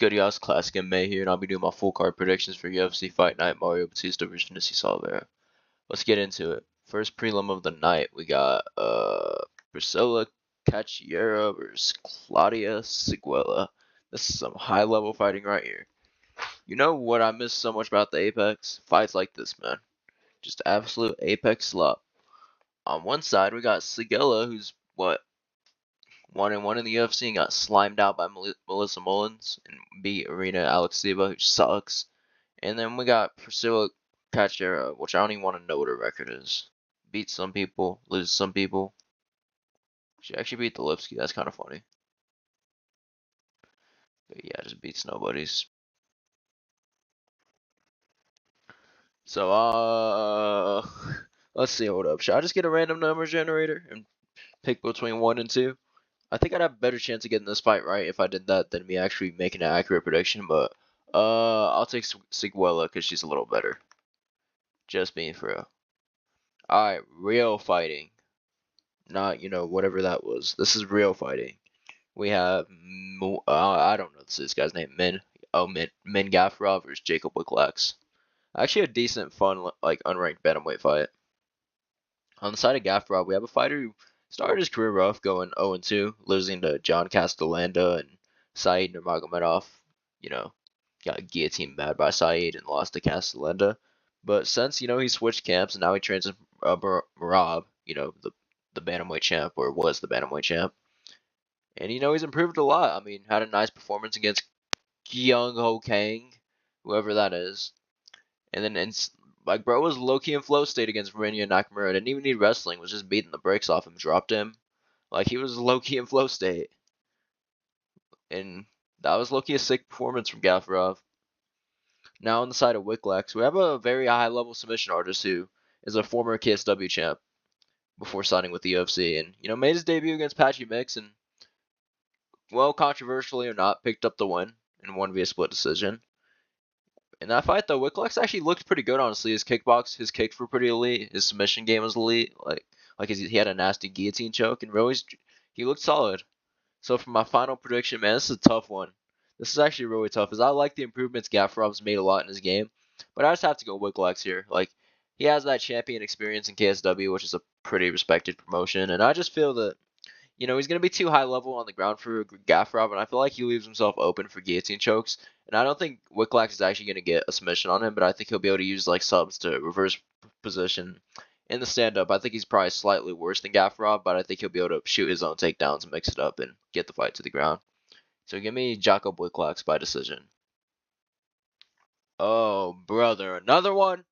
good, y'all? It's Classic MMA here, and I'll be doing my full card predictions for UFC Fight Night Mario Bautista versus Vinicius Oliveira. Let's get into it. First prelim of the night, we got Priscilla Cachiera versus Claudia Siguela. This is some high level fighting right here. You know what I miss so much about the Apex? Fights like this, man. Just absolute Apex slop. On one side, we got Siguela, who's 1-1 in the UFC and got slimed out by Melissa Mullins and beat Arena Alexieva, who sucks. And then we got Priscilla Cachiera, which I don't even want to know what her record is. Beat some people, lose some people. She actually beat the Lipsky. That's kind of funny. But yeah, just beats nobodies. So let's see. Hold up. Should I just get a random number generator and pick between 1 and 2? I think I'd have a better chance of getting this fight right if I did that than me actually making an accurate prediction, but I'll take Siguela because she's a little better. Just being for real. Alright, real fighting. Not, whatever that was. This is real fighting. We have, I don't know this guy's name, Min Gaffarov versus Jacob Wicklax. Actually a decent, fun, like, unranked bantamweight fight. On the side of Gaffarov, we have a fighter who started his career rough, going 0-2, losing to John Castellanda and Said Nurmagomedov. Got guillotined bad by Said and lost to Castellanda. But since, he switched camps and now he trains with Marab, the bantamweight champ, or was the bantamweight champ. And, he's improved a lot. I mean, had a nice performance against Kyung Ho Kang, whoever that is. And then, bro was low-key in flow state against Rinya Nakamura. Didn't even need wrestling, was just beating the brakes off him, dropped him. Like, he was low-key in flow state. And that was low-key a sick performance from Gaffarov. Now on the side of Wicklax, we have a very high-level submission artist who is a former KSW champ before signing with the UFC. And, made his debut against Patchy Mix and, well, controversially or not, picked up the win and won via split decision. In that fight, though, Wicklax actually looked pretty good, honestly. His kicks were pretty elite. His submission game was elite. He had a nasty guillotine choke, and really, he looked solid. So for my final prediction, man, this is a tough one. This is actually really tough, as I like the improvements Gaffarov's made a lot in his game, but I just have to go Wicklax here. He has that champion experience in KSW, which is a pretty respected promotion, and I just feel that, he's going to be too high level on the ground for Gaffarov, and I feel like he leaves himself open for guillotine chokes. And I don't think Wicklax is actually going to get a submission on him, but I think he'll be able to use subs to reverse position in the stand-up. I think he's probably slightly worse than Gaffarov, but I think he'll be able to shoot his own takedowns and mix it up and get the fight to the ground. So give me Jacob Wicklax by decision. Oh, brother, another one?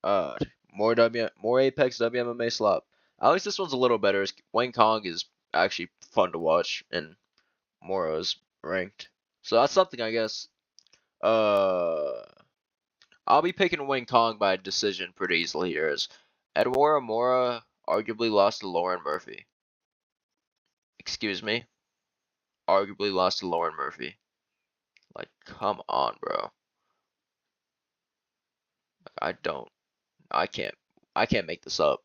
More Apex WMMA slop. At least this one's a little better. Wayne Kong is actually fun to watch, and Moro's ranked. So that's something, I guess. I'll be picking Wayne Kong by decision pretty easily here, as Edouard Mora arguably lost to Lauren Murphy. Excuse me? Arguably lost to Lauren Murphy. Come on, bro. I can't make this up.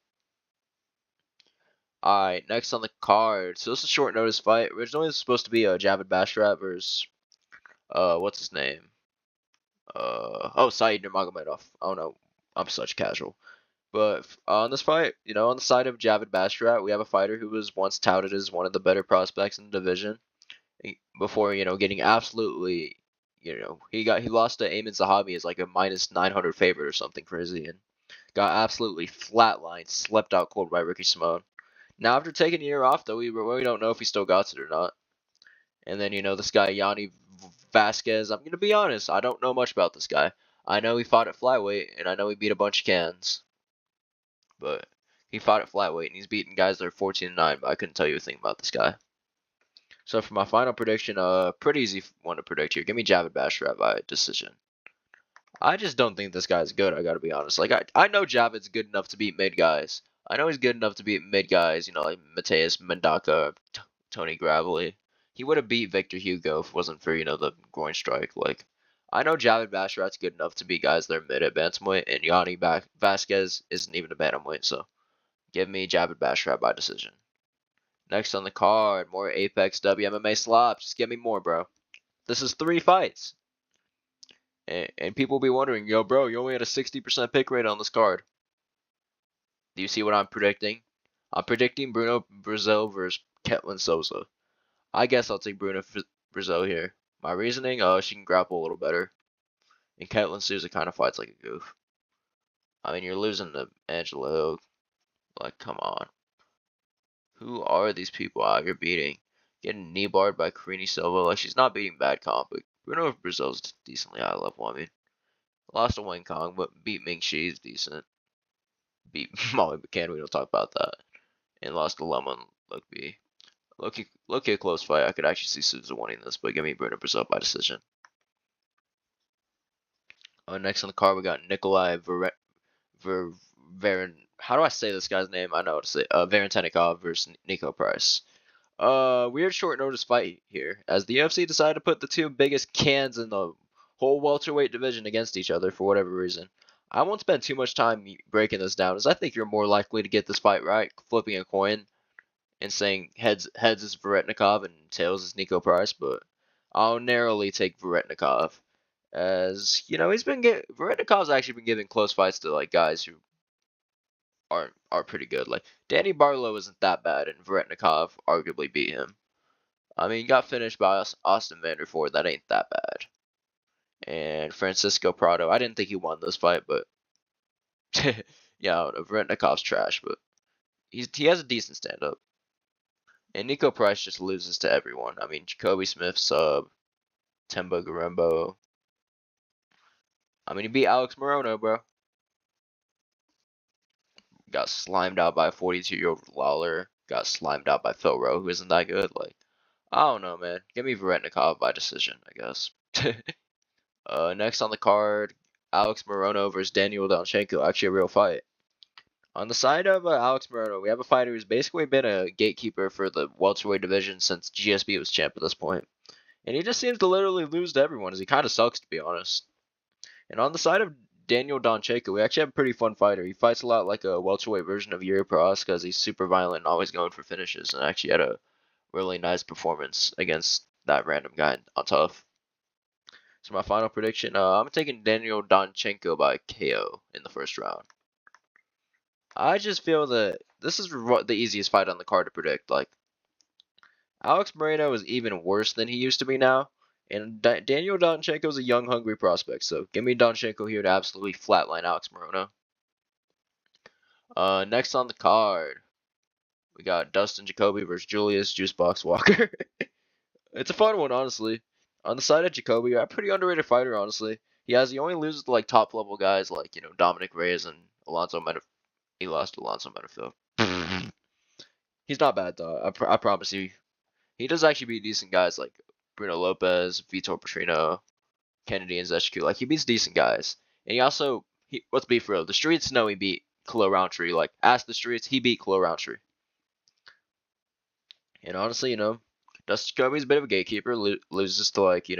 Alright, next on the card. So this is a short notice fight. Originally, this was supposed to be a Javid Bashrat versus, what's his name? Said Nurmagomedov. Oh no, I'm such casual. But on this fight, on the side of Javid Bashrat, we have a fighter who was once touted as one of the better prospects in the division. Before, getting absolutely, he lost to Ayman Zahabi as a minus 900 favorite or something crazy, and got absolutely flatlined, slept out cold by Ricky Simone. Now after taking a year off, though, we really don't know if he still got it or not. And then, this guy, Yanni Vasquez, I'm going to be honest, I don't know much about this guy. I know he fought at flyweight, and I know he beat a bunch of cans. But he fought at flyweight, and he's beaten guys that are 14-9, but I couldn't tell you a thing about this guy. So for my final prediction, pretty easy one to predict here. Give me Javid Bashrat by decision. I just don't think this guy's good, I gotta be honest. I know Javid's good enough to beat mid guys. I know he's good enough to beat mid guys, like Mateus Mendaka, Tony Gravely. He would have beat Victor Hugo if it wasn't for, the groin strike. I know Javid Bashrat's good enough to beat guys that are mid at bantamweight, and Yanni Vasquez isn't even a bantamweight, so give me Javid Bashrat by decision. Next on the card, more Apex WMMA slop. Just give me more, bro. This is 3 fights. And people will be wondering, yo, bro, you only had a 60% pick rate on this card. Do you see what I'm predicting? I'm predicting Bruno Brazil versus Ketlin Sosa. I guess I'll take Bruno Brazil here. My reasoning, she can grapple a little better. And Ketlin Souza kind of fights like a goof. I mean, you're losing to Angela Hill. Like, come on. Who are these people out here beating? Getting knee barred by Karine Silva. Like, she's not beating bad comp, but Bruno Brazil's decently high level. I mean, lost to Wayne Kong, but beat Ming Shi's decent. Beat Molly McCann, we don't talk about that. And lost to Lemon Lookby. Look a close fight. I could actually see Souza winning this, but give me Bruno Brazil by decision. Next on the card, we got Nikolai Varen. How do I say this guy's name? I know how to say. Varentenikov versus Nico Price. Weird short notice fight here, as the UFC decided to put the two biggest cans in the whole welterweight division against each other for whatever reason. I won't spend too much time breaking this down, as I think you're more likely to get this fight right, flipping a coin and saying heads is Varetnikov and tails is Nico Price, but I'll narrowly take Varetnikov, as you know Varetnikov's actually been giving close fights to like guys who are pretty good. Like Danny Barlow isn't that bad, and Varetnikov arguably beat him. I mean, he got finished by Austin Vanderford. That ain't that bad. And Francisco Prado, I didn't think he won this fight, but yeah, I don't know. Varetnikov's trash, but he has a decent stand up. And Nico Price just loses to everyone. I mean, Jacoby Smith sub, Temba Garembo. I mean, he beat Alex Morono, bro. Got slimed out by a 42-year-old Lawler. Got slimed out by Phil Rowe, who isn't that good. Like, I don't know, man. Give me Varetnikov by decision, I guess. Next on the card, Alex Morono versus Daniel Danchenko. Actually, a real fight. On the side of Alex Morono, we have a fighter who's basically been a gatekeeper for the welterweight division since GSP was champ at this point. And he just seems to literally lose to everyone, as he kind of sucks, to be honest. And on the side of Daniel Danchenko, we actually have a pretty fun fighter. He fights a lot like a welterweight version of Yuri Prohaska, because he's super violent and always going for finishes, and actually had a really nice performance against that random guy on Tough. So my final prediction, I'm taking Daniel Danchenko by KO in the first round. I just feel that this is the easiest fight on the card to predict. Like, Alex Moreno is even worse than he used to be now, and Daniel Danchenko is a young, hungry prospect. So give me Danchenko here to absolutely flatline Alex Moreno. Next on the card, we got Dustin Jacoby versus Julius Juicebox Walker. It's a fun one, honestly. On the side of Jacoby, a pretty underrated fighter, honestly. He only loses to like top level guys like Dominic Reyes and Alonzo Menifee. He lost to Alonzo Menifee. He's not bad though. I promise you. He does actually beat decent guys like Bruno Lopez, Vitor Petrino, Kennedy, and Zeshku. Like, he beats decent guys. And let's be for real, the streets know he beat Khalil Roundtree. Like, ask the streets, he beat Khalil Roundtree. And honestly, Dustin Jacoby's a bit of a gatekeeper, loses to like,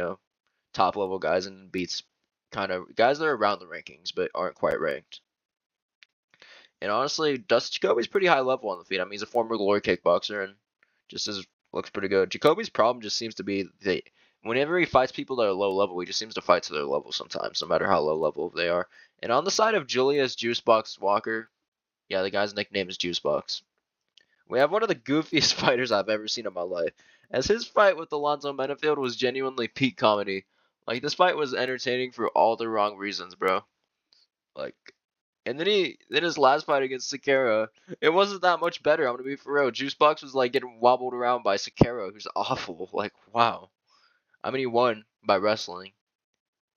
top level guys and beats kind of guys that are around the rankings but aren't quite ranked. And honestly, Dustin Jacoby's pretty high level on the feet. I mean, he's a former glory kickboxer and looks pretty good. Jacoby's problem just seems to be that whenever he fights people that are low level, he just seems to fight to their level sometimes, no matter how low level they are. And on the side of Julius Juicebox Walker, yeah, the guy's nickname is Juicebox. We have one of the goofiest fighters I've ever seen in my life, as his fight with Alonzo Menifee was genuinely peak comedy. Like, this fight was entertaining for all the wrong reasons, bro. Like, and then his last fight against Sakara, it wasn't that much better. I'm gonna be for real. Juicebox was like getting wobbled around by Sakara, who's awful. Like, wow. I mean, he won by wrestling,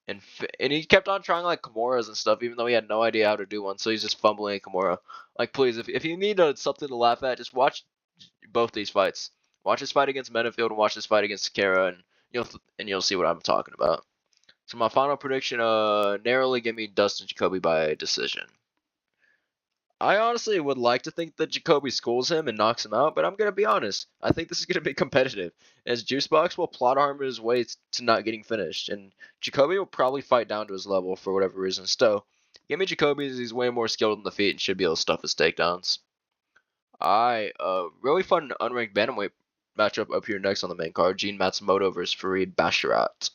and he kept on trying like Kimuras and stuff, even though he had no idea how to do one. So he's just fumbling a Kimura. Like, please, if you need something to laugh at, just watch both these fights. Watch his fight against Menifee and watch his fight against Sakara, and you'll see what I'm talking about. So my final prediction, narrowly give me Dustin Jacoby by decision. I honestly would like to think that Jacoby schools him and knocks him out, but I'm going to be honest. I think this is going to be competitive, as Juicebox will plot armor his way to not getting finished, and Jacoby will probably fight down to his level for whatever reason. Still, give me Jacoby, as he's way more skilled on the feet and should be able to stuff his takedowns. Really fun unranked bantamweight matchup up here next on the main card, Gene Matsumoto versus Farid Basharat.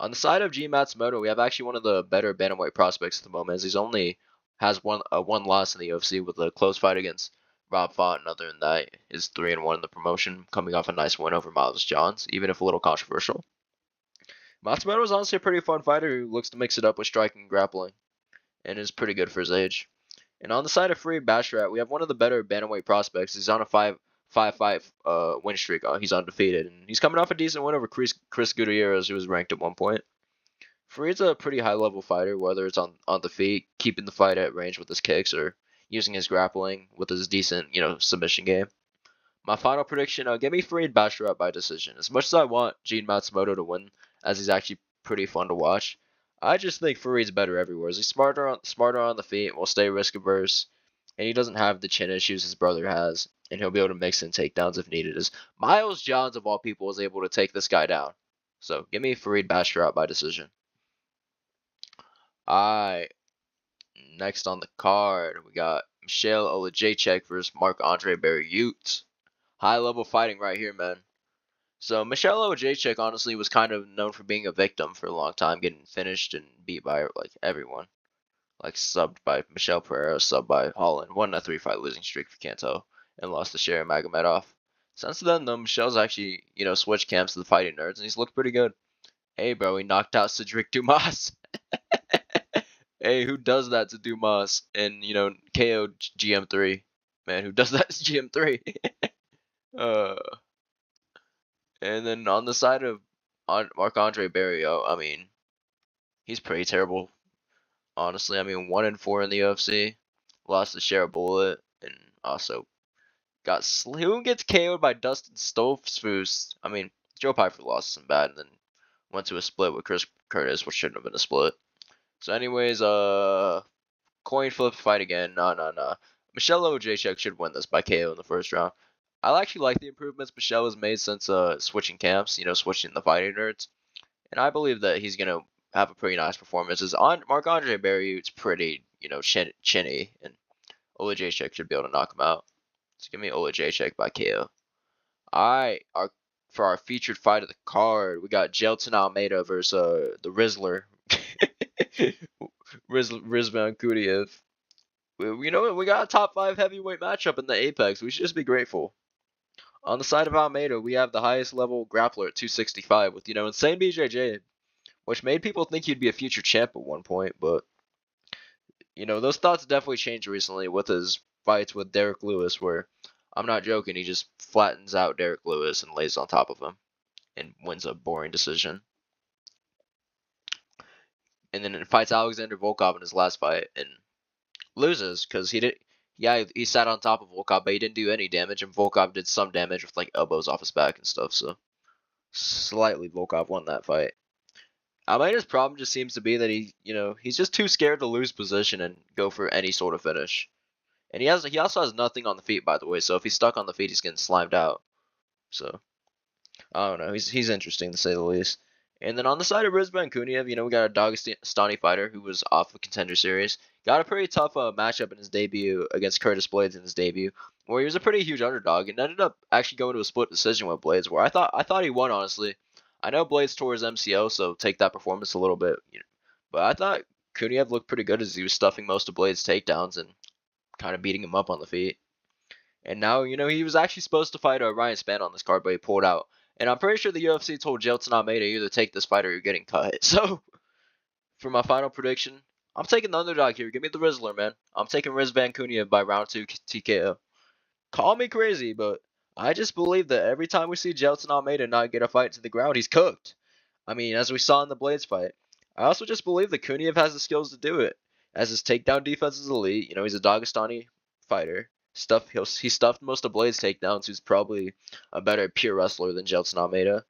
On the side of Gene Matsumoto, we have actually one of the better bantamweight prospects at the moment, as he's only has one loss in the UFC with a close fight against Rob Font. And other than that, is 3-1 in the promotion, coming off a nice win over Miles Johns, even if a little controversial. Matsumoto is honestly a pretty fun fighter who looks to mix it up with striking and grappling, and is pretty good for his age. And on the side of Farid Basharat, we have one of the better bantamweight prospects. He's on a five win streak. He's undefeated, and he's coming off a decent win over Chris Gutierrez, who was ranked at one point. Farid's a pretty high level fighter, whether it's on the feet, keeping the fight at range with his kicks, or using his grappling with his decent submission game. My final prediction: give me Farid Basharat by decision. As much as I want Gene Matsumoto to win, as he's actually pretty fun to watch, I just think Farid's better everywhere. He's smarter on the feet, will stay risk averse, and he doesn't have the chin issues his brother has, and he'll be able to mix in takedowns if needed. As Miles Johns of all people was able to take this guy down. So give me Farid Basharat by decision. Alright, next on the card, we got Michel Olajaychek versus Marc-Andre Barriault. High level fighting right here, man. So Michel Olajaychek honestly was kind of known for being a victim for a long time, getting finished and beat by like everyone. Like subbed by Michel Pereira, subbed by Holland, won a 3-fight losing streak if you can't tell, and lost to Sherry Magomedov. Since then though, Michel's actually, switched camps to the Fighting Nerds, and he's looked pretty good. Hey bro, he knocked out Cedric Dumas. Hey, who does that to Dumas and KO GM3? Man, who does that to GM3? And then on the side of Marc-Andre Barriault, I mean, he's pretty terrible. Honestly, I mean, 1-4 in the UFC, lost to Share Bullet, and also who gets KO'd by Dustin Stoltzfus? I mean, Joe Pyfer lost some bad, and then went to a split with Chris Curtis, which shouldn't have been a split. So anyways, coin flip fight again. No. Michel Olajaychek should win this by KO in the first round. I actually like the improvements Michel has made since switching camps, switching the Fighting Nerds. And I believe that he's going to have a pretty nice performance. Marc-Andre Barriault's pretty, chinny, and Olajaychek should be able to knock him out. So give me Olajaychek by KO. Alright, for our featured fight of the card, we got Jelton Almeida versus the Rizzler. Rizvan Kudiev. We got a top 5 heavyweight matchup in the Apex. We should just be grateful. On the side of Almeida, we have the highest level grappler at 265 with, insane BJJ, which made people think he'd be a future champ at one point, but, those thoughts definitely changed recently with his fights with Derek Lewis, where, I'm not joking, he just flattens out Derek Lewis and lays on top of him and wins a boring decision. And then fights Alexander Volkov in his last fight and loses because he sat on top of Volkov, but he didn't do any damage, and Volkov did some damage with like elbows off his back and stuff. So slightly Volkov won that fight. Almeida's problem just seems to be that he's just too scared to lose position and go for any sort of finish. And he also has nothing on the feet, by the way. So if he's stuck on the feet, he's getting slimed out. So I don't know. He's interesting to say the least. And then on the side of Rizvan Kuniev, we got a Dagestani fighter who was off the Contender Series. Got a pretty tough matchup in his debut against Curtis Blades in his debut, where he was a pretty huge underdog and ended up actually going to a split decision with Blades, where I thought he won, honestly. I know Blades tore his MCL, so take that performance a little bit. But I thought Kuniev looked pretty good as he was stuffing most of Blades' takedowns and kind of beating him up on the feet. And now, he was actually supposed to fight Ryan Spann on this card, but he pulled out. And I'm pretty sure the UFC told Jelton Almeida either take this fight or you're getting cut. So, for my final prediction, I'm taking the underdog here. Give me the Rizzler, man. I'm taking Rizvan Kuniev by round 2 TKO. Call me crazy, but I just believe that every time we see Jelton Almeida not get a fight to the ground, he's cooked. I mean, as we saw in the Blades fight. I also just believe that Kuniev has the skills to do it. As his takedown defense is elite, he's a Dagestani fighter. He stuffed most of Blades' takedowns. He's probably a better pure wrestler than Jelton Almeida,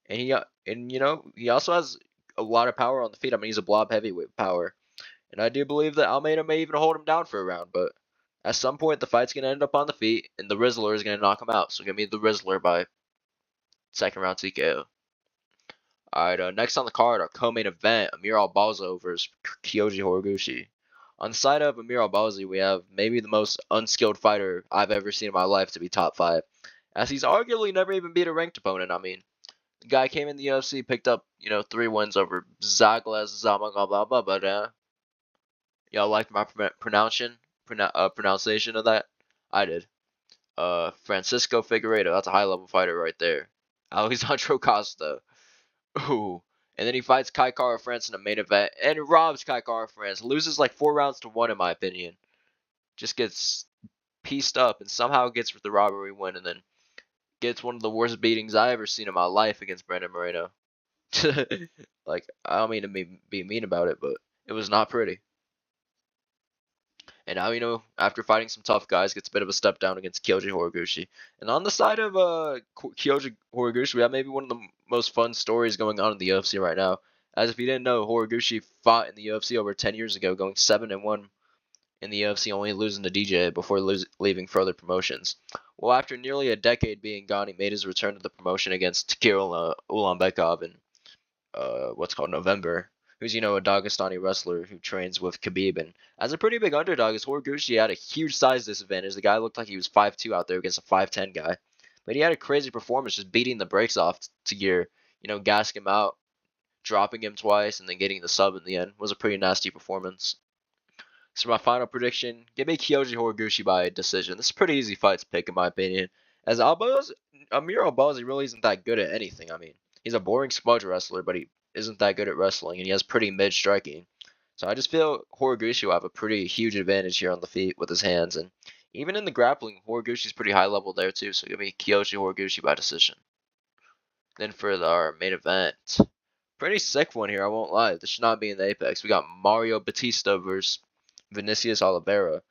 and he also has a lot of power on the feet. I mean, he's a blob heavyweight power, and I do believe that Almeida may even hold him down for a round. But at some point, the fight's gonna end up on the feet, and the Rizzler is gonna knock him out. So give me the Rizzler by second round TKO. All right, next on the card, our co-main event: Amir Albazi versus Kyoji Horiguchi. On the side of Amir Albazi, we have maybe the most unskilled fighter I've ever seen in my life to be top 5. as he's arguably never even beat a ranked opponent. I mean, the guy came in the UFC, picked up 3 wins over Zaglas Zamagababa. Y'all like my pronunciation of that? I did. Francisco Figueiredo, that's a high level fighter right there. Alexandro Costa. Ooh. And then he fights Kai Kara France in the main event and robs Kai Kara France. Loses like 4 rounds to 1 in my opinion. Just gets pieced up and somehow gets the robbery win and then gets one of the worst beatings I ever seen in my life against Brandon Moreno. Like, I don't mean to be mean about it, but it was not pretty. And now, after fighting some tough guys, gets a bit of a step down against Kyoji Horiguchi. And on the side of Kyoji Horiguchi, we have maybe one of the most fun stories going on in the UFC right now. As if you didn't know, Horiguchi fought in the UFC over 10 years ago, going 7-1 in the UFC, only losing to DJ before leaving for other promotions. Well, after nearly a decade being gone, he made his return to the promotion against Kirill Ulanbekov in what's called November, who's a Dagestani wrestler who trains with Khabib, and as a pretty big underdog, as Horiguchi had a huge size disadvantage. The guy looked like he was 5'2" out there against a 5'10" guy, but he had a crazy performance, just beating the brakes off to Gear, gassing him out, dropping him twice, and then getting the sub in the end. It was a pretty nasty performance. So my final prediction, give me Kyoji Horiguchi by decision. This is a pretty easy fight to pick in my opinion, as Amir Albazi really isn't that good at anything. I mean, he's a boring smudge wrestler, but he isn't that good at wrestling, and he has pretty mid striking. So I just feel Horiguchi will have a pretty huge advantage here on the feet with his hands, and even in the grappling, Horiguchi's pretty high level there too. So give me Kyoji Horiguchi by decision. Then for our main event, pretty sick one here, I won't lie. This should not be in the Apex. We got Mario Bautista versus Vinicius Oliveira.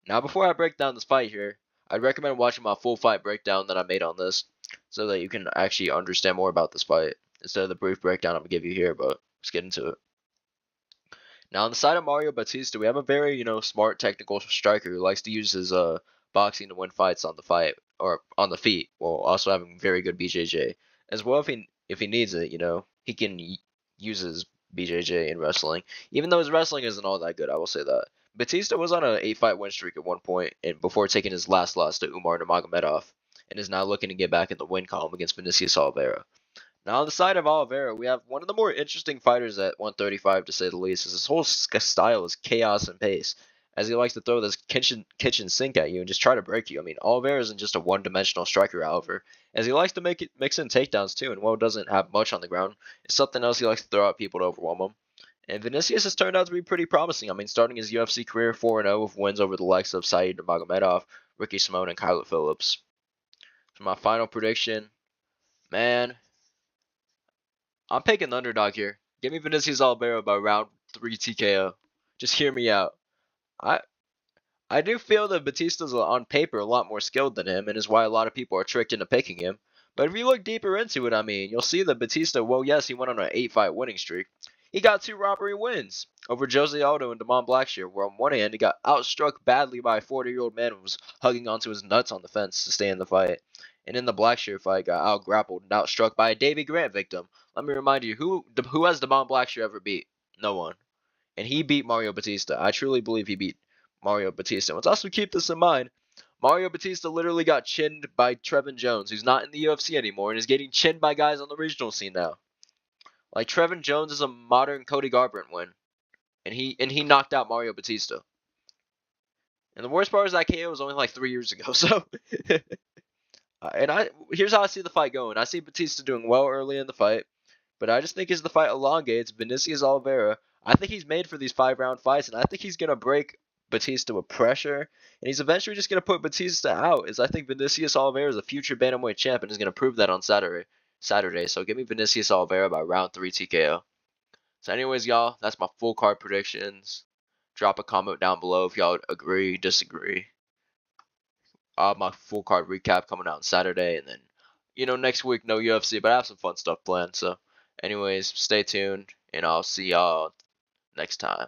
Now, before I break down this fight here, I'd recommend watching my full fight breakdown that I made on this, so that you can actually understand more about this fight instead of the brief breakdown I'm gonna give you here. But let's get into it. Now, on the side of Mario Bautista, we have a very smart technical striker who likes to use his boxing to win fights on the fight or on the feet, while also having very good BJJ as well. If he needs it, he can use his BJJ in wrestling, even though his wrestling isn't all that good. I will say that. Batista was on an 8-fight win streak at one point, and before taking his last loss to Umar Nurmagomedov, and is now looking to get back in the win column against Vinicius Oliveira. Now on the side of Oliveira, we have one of the more interesting fighters at 135 to say the least, as his whole style is chaos and pace, as he likes to throw this kitchen sink at you and just try to break you. I mean, Oliveira isn't just a one-dimensional striker, however, as he likes to mix in takedowns too, and while doesn't have much on the ground, it's something else he likes to throw at people to overwhelm them. And Vinicius has turned out to be pretty promising. I mean, starting his UFC career 4-0 with wins over the likes of Said Nurmagomedov, Ricky Simone, and Kyler Phillips. For my final prediction, man, I'm picking the underdog here. Give me Vinicius Oliveira by round 3 TKO. Just hear me out. I do feel that Batista's on paper a lot more skilled than him, and is why a lot of people are tricked into picking him. But if you look deeper into it, I mean, you'll see that Batista, well, yes, he went on an 8-fight winning streak. He got 2 robbery wins over Jose Aldo and Damon Blackshear, where on one hand he got outstruck badly by a 40-year-old man who was hugging onto his nuts on the fence to stay in the fight. And in the Blackshear fight, got out-grappled and outstruck by a Davy Grant victim. Let me remind you, who has Damon Blackshear ever beat? No one. And he beat Mario Bautista. I truly believe he beat Mario Bautista. Let's also keep this in mind. Mario Bautista literally got chinned by Trevin Jones, who's not in the UFC anymore, and is getting chinned by guys on the regional scene now. Like, Trevin Jones is a modern Cody Garbrandt win, and he knocked out Mario Bautista. And the worst part is that KO was only like 3 years ago. So, here's how I see the fight going. I see Batista doing well early in the fight, but I just think as the fight elongates, Vinicius Oliveira, I think he's made for these 5-round fights, and I think he's gonna break Batista with pressure, and he's eventually just gonna put Batista out. As I think Vinicius Oliveira is a future bantamweight champ and is gonna prove that on Saturday. So give me Vinicius Oliveira by round 3 TKO. So anyways, y'all, that's my full card predictions. Drop a comment down below if y'all agree, disagree. My full card recap coming out on Saturday, and then, next week no UFC, but I have some fun stuff planned. So anyways, stay tuned, and I'll see y'all next time.